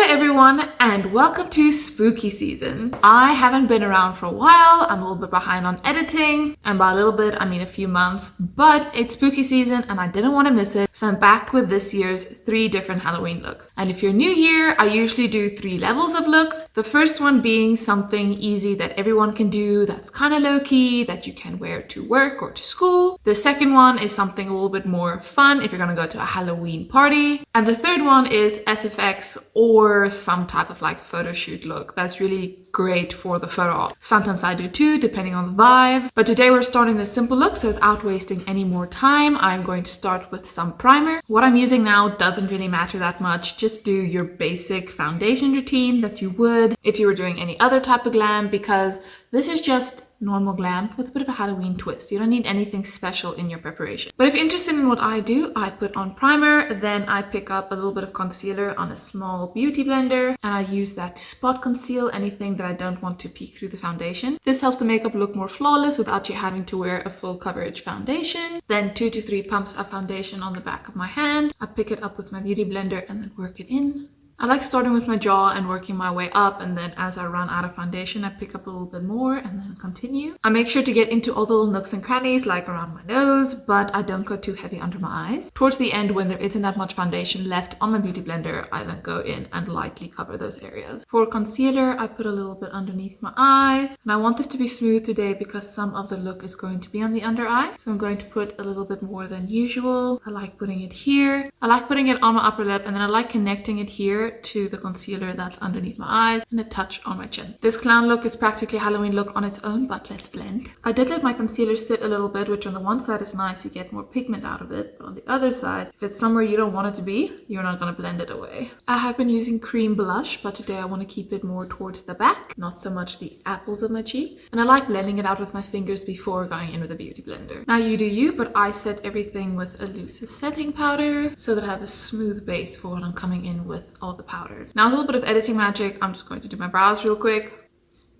everyone, and welcome to spooky season. I haven't been around for a while. I'm a little bit behind on editing, and by a little bit I mean a few months, but it's spooky season and I didn't want to miss it, so I'm back with this year's 3 different Halloween looks. And if you're new here, I usually do 3 levels of looks. The first one being something easy that everyone can do, that's kind of low-key, that you can wear to work or to school. The second one is something a little bit more fun if you're gonna go to a Halloween party. And the third one is SFX or some type of like photo shoot look that's really great for the photo op. Sometimes I do too, depending on the vibe. But today we're starting this simple look, so without wasting any more time, I'm going to start with some primer. What I'm using now doesn't really matter that much. Just do your basic foundation routine that you would if you were doing any other type of glam, because this is just normal glam with a bit of a Halloween twist. You don't need anything special in your preparation. But if you're interested in what I do, I put on primer, then I pick up a little bit of concealer on a small beauty blender, and I use that to spot conceal anything that I don't want to peek through the foundation. This helps the makeup look more flawless without you having to wear a full coverage foundation. Then 2 to 3 pumps of foundation on the back of my hand. I pick it up with my beauty blender and then work it in. I like starting with my jaw and working my way up, and then as I run out of foundation, I pick up a little bit more and then continue. I make sure to get into all the little nooks and crannies, like around my nose, but I don't go too heavy under my eyes. Towards the end, when there isn't that much foundation left on my beauty blender, I then go in and lightly cover those areas. For concealer, I put a little bit underneath my eyes, and I want this to be smooth today because some of the look is going to be on the under eye. So I'm going to put a little bit more than usual. I like putting it here. I like putting it on my upper lip, and then I like connecting it here to the concealer that's underneath my eyes and a touch on my chin. This clown look is practically a Halloween look on its own, but let's blend. I did let my concealer sit a little bit, which on the one side is nice, you get more pigment out of it, but on the other side, if it's somewhere you don't want it to be, you're not gonna blend it away. I have been using cream blush, but today I want to keep it more towards the back, not so much the apples of my cheeks. And I like blending it out with my fingers before going in with a beauty blender. Now you do you, but I set everything with a loose setting powder so that I have a smooth base for when I'm coming in with all the powder. Now a little bit of editing magic. I'm just going to do my brows real quick.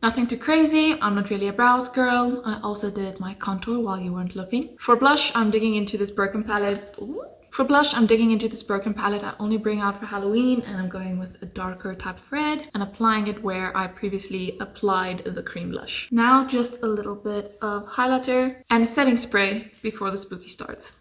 Nothing too crazy. I'm not really a brows girl. I also did my contour while you weren't looking. For blush, I'm digging into this Birkin palette. I only bring out for Halloween, and I'm going with a darker type of red and applying it where I previously applied the cream blush. Now just a little bit of highlighter and a setting spray before the spooky starts.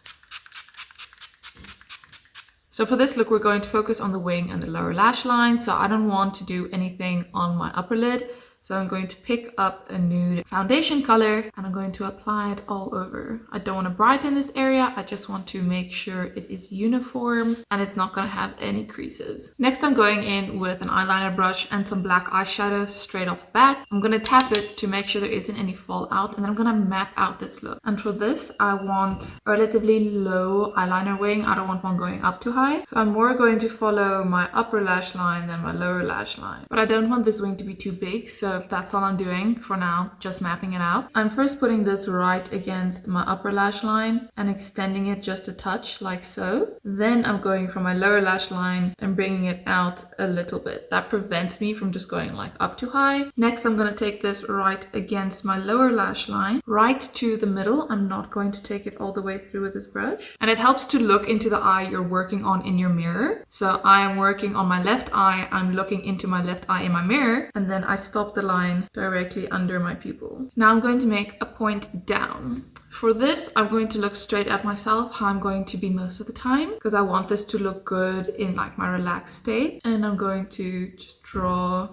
So for this look, we're going to focus on the wing and the lower lash line. So I don't want to do anything on my upper lid. So I'm going to pick up a nude foundation color and I'm going to apply it all over. I don't want to brighten this area. I just want to make sure it is uniform and it's not going to have any creases. Next, I'm going in with an eyeliner brush and some black eyeshadow straight off the bat. I'm going to tap it to make sure there isn't any fallout, and then I'm going to map out this look. And for this, I want a relatively low eyeliner wing. I don't want one going up too high. So I'm more going to follow my upper lash line than my lower lash line. But I don't want this wing to be too big, so that's all I'm doing for now, just mapping it out. I'm first putting this right against my upper lash line and extending it just a touch, like so. Then I'm going from my lower lash line and bringing it out a little bit. That prevents me from just going like up too high. Next, I'm going to take this right against my lower lash line, right to the middle. I'm not going to take it all the way through with this brush. And it helps to look into the eye you're working on in your mirror. So I am working on my left eye. I'm looking into my left eye in my mirror, and then I stop the line directly under my pupil. Now I'm going to make a point down. For this, I'm going to look straight at myself, how I'm going to be most of the time, because I want this to look good in like my relaxed state. And I'm going to just draw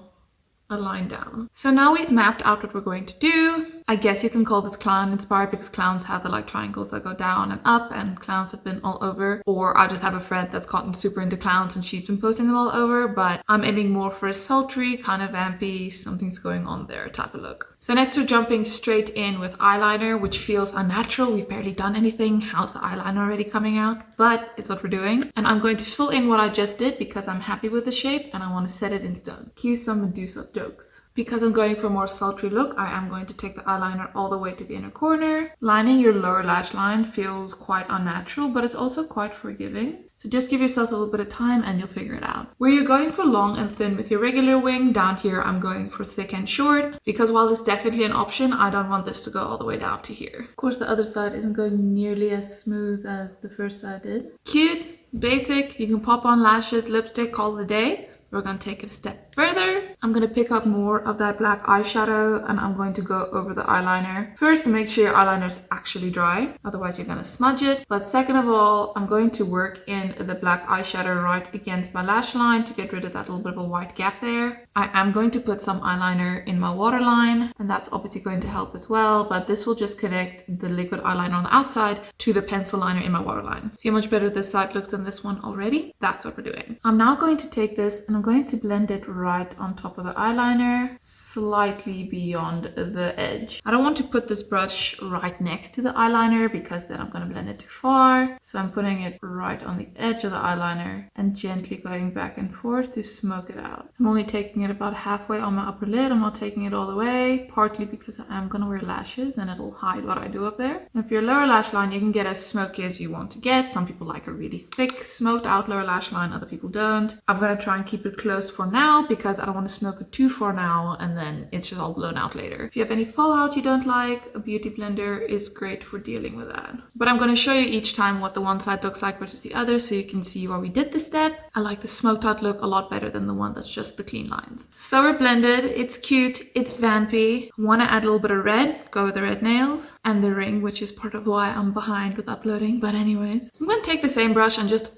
a line down. So now we've mapped out what we're going to do. I guess you can call this clown inspired because clowns have the like triangles that go down and up, and clowns have been all over. Or I just have a friend that's gotten super into clowns and she's been posting them all over, but I'm aiming more for a sultry, kind of vampy, something's going on there type of look. So next we're jumping straight in with eyeliner, which feels unnatural. We've barely done anything. How's the eyeliner already coming out? But it's what we're doing. And I'm going to fill in what I just did because I'm happy with the shape and I want to set it in stone. Cue some Medusa jokes. Because I'm going for a more sultry look, I am going to take the eyeliner all the way to the inner corner. Lining your lower lash line feels quite unnatural, but it's also quite forgiving. So just give yourself a little bit of time and you'll figure it out. Where you're going for long and thin with your regular wing, down here I'm going for thick and short, because while it's definitely an option, I don't want this to go all the way down to here. Of course, the other side isn't going nearly as smooth as the first side did. Cute, basic, you can pop on lashes, lipstick, call it a day. we're gonna take it a step further. I'm gonna pick up more of that black eyeshadow and I'm going to go over the eyeliner. First, to make sure your eyeliner is actually dry, otherwise you're gonna smudge it. But second of all, I'm going to work in the black eyeshadow right against my lash line to get rid of that little bit of a white gap there. I am going to put some eyeliner in my waterline, and that's obviously going to help as well, but this will just connect the liquid eyeliner on the outside to the pencil liner in my waterline. See how much better this side looks than this one already? That's what we're doing. I'm now going to take this and I'm going to blend it right on top of the eyeliner, slightly beyond the edge. I don't want to put this brush right next to the eyeliner because then I'm going to blend it too far. So I'm putting it right on the edge of the eyeliner and gently going back and forth to smoke it out. I'm only taking it about halfway on my upper lid. I'm not taking it all the way, partly because I am going to wear lashes and it'll hide what I do up there. And for your lower lash line, you can get as smoky as you want to get. Some people like a really thick, smoked out lower lash line, other people don't. I'm going to try and keep it close for now because I don't want to smoke it too far now and then it's just all blown out later. If you have any fallout you don't like, a beauty blender is great for dealing with that. But I'm going to show you each time what the one side looks like versus the other so you can see why we did this step. I like the smoked out look a lot better than the one that's just the clean lines. So we're blended, it's cute, it's vampy. I want to add a little bit of red, go with the red nails and the ring, which is part of why I'm behind with uploading. But anyways, I'm going to take the same brush and just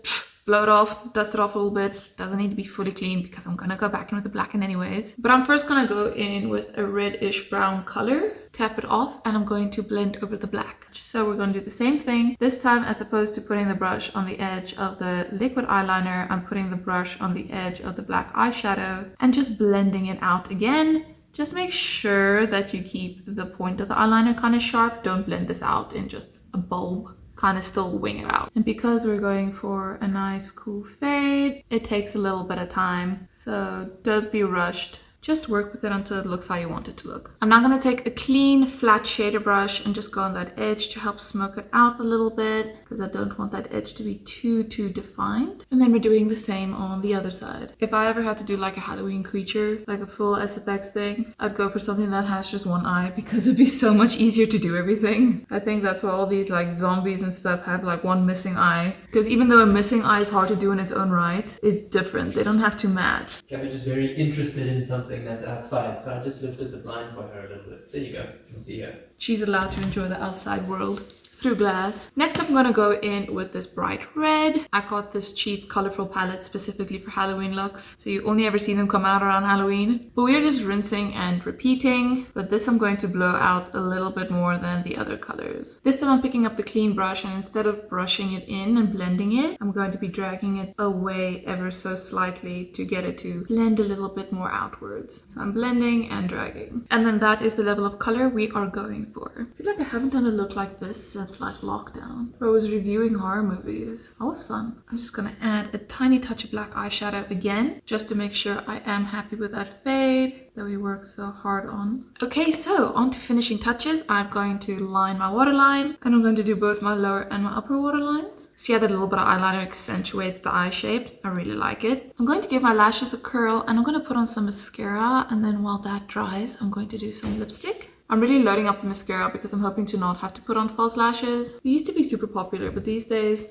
blow it off, dust it off a little bit. Doesn't need to be fully clean because I'm gonna go back in with the black anyways. But I'm first gonna go in with a reddish brown color, tap it off, and I'm going to blend over the black. So we're gonna do the same thing. This time, as opposed to putting the brush on the edge of the liquid eyeliner, I'm putting the brush on the edge of the black eyeshadow and just blending it out again. Just make sure that you keep the point of the eyeliner kind of sharp. Don't blend this out in just a bulb. Kind of still wing it out. And because we're going for a nice cool fade, it takes a little bit of time. So don't be rushed. Just work with it until it looks how you want it to look. I'm now going to take a clean flat shader brush and just go on that edge to help smoke it out a little bit because I don't want that edge to be too defined. And then we're doing the same on the other side. If I ever had to do like a Halloween creature, like a full SFX thing, I'd go for something that has just one eye because it'd be so much easier to do everything. I think that's why all these like zombies and stuff have like one missing eye. Because even though a missing eye is hard to do in its own right, it's different. They don't have to match. Cabbage is very interested in something that's outside, so I just lifted the blind for her a little bit. There you go, you can see her. She's allowed to enjoy the outside world through glass. Next I'm gonna go in with this bright red. I got this cheap colorful palette specifically for Halloween looks, so you only ever see them come out around Halloween. But we're just rinsing and repeating, but this I'm going to blow out a little bit more than the other colors. This time I'm picking up the clean brush and instead of brushing it in and blending it, I'm going to be dragging it away ever so slightly to get it to blend a little bit more outwards. So I'm blending and dragging. And then that is the level of color we are going for. I feel like I haven't done a look like this since like lockdown, where I was reviewing horror movies. That was fun. I'm just gonna add a tiny touch of black eyeshadow again, just to make sure I am happy with that fade that we worked so hard on. Okay, so on to finishing touches. I'm going to line my waterline, and I'm going to do both my lower and my upper waterlines. See how that little bit of eyeliner accentuates the eye shape? I really like it. I'm going to give my lashes a curl, and I'm going to put on some mascara, and then while that dries, I'm going to do some lipstick. I'm really loading up the mascara because I'm hoping to not have to put on false lashes. They used to be super popular, but these days,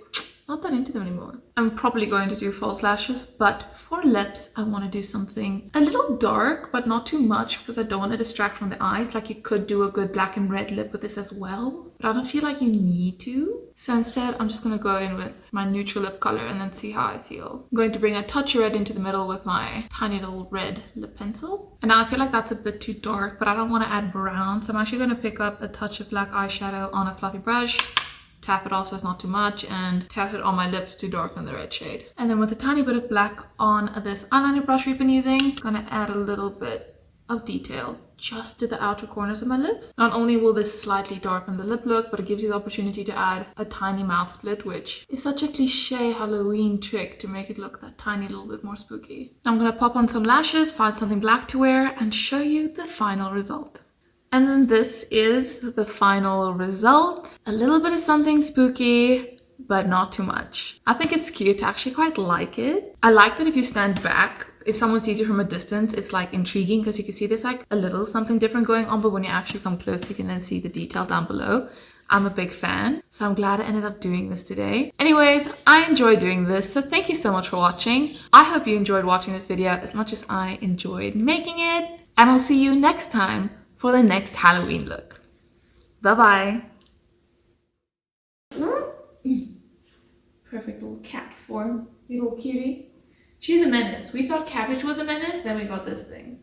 not that into them anymore. I'm probably going to do false lashes, but for lips, I want to do something a little dark, but not too much because I don't want to distract from the eyes. Like you could do a good black and red lip with this as well, but I don't feel like you need to. So instead, I'm just going to go in with my neutral lip color and then see how I feel. I'm going to bring a touch of red into the middle with my tiny little red lip pencil. And now I feel like that's a bit too dark, but I don't want to add brown. So I'm actually going to pick up a touch of black eyeshadow on a fluffy brush, tap it off so it's not too much, and tap it on my lips to darken the red shade. And then with a tiny bit of black on this eyeliner brush we've been using, I'm gonna add a little bit of detail just to the outer corners of my lips. Not only will this slightly darken the lip look, but it gives you the opportunity to add a tiny mouth split, which is such a cliche Halloween trick to make it look that tiny little bit more spooky. Now I'm gonna pop on some lashes, find something black to wear, and show you the final result. And then this is the final result. A little bit of something spooky, but not too much. I think it's cute. I actually quite like it. I like that if you stand back, if someone sees you from a distance, it's like intriguing because you can see there's like a little something different going on, but when you actually come close, you can then see the detail down below. I'm a big fan, so I'm glad I ended up doing this today. Anyways, I enjoyed doing this, so thank you so much for watching. I hope you enjoyed watching this video as much as I enjoyed making it, and I'll see you next time for the next Halloween look. Bye-bye. Perfect little cat form, little cutie. She's a menace. We thought Cabbage was a menace, then we got this thing.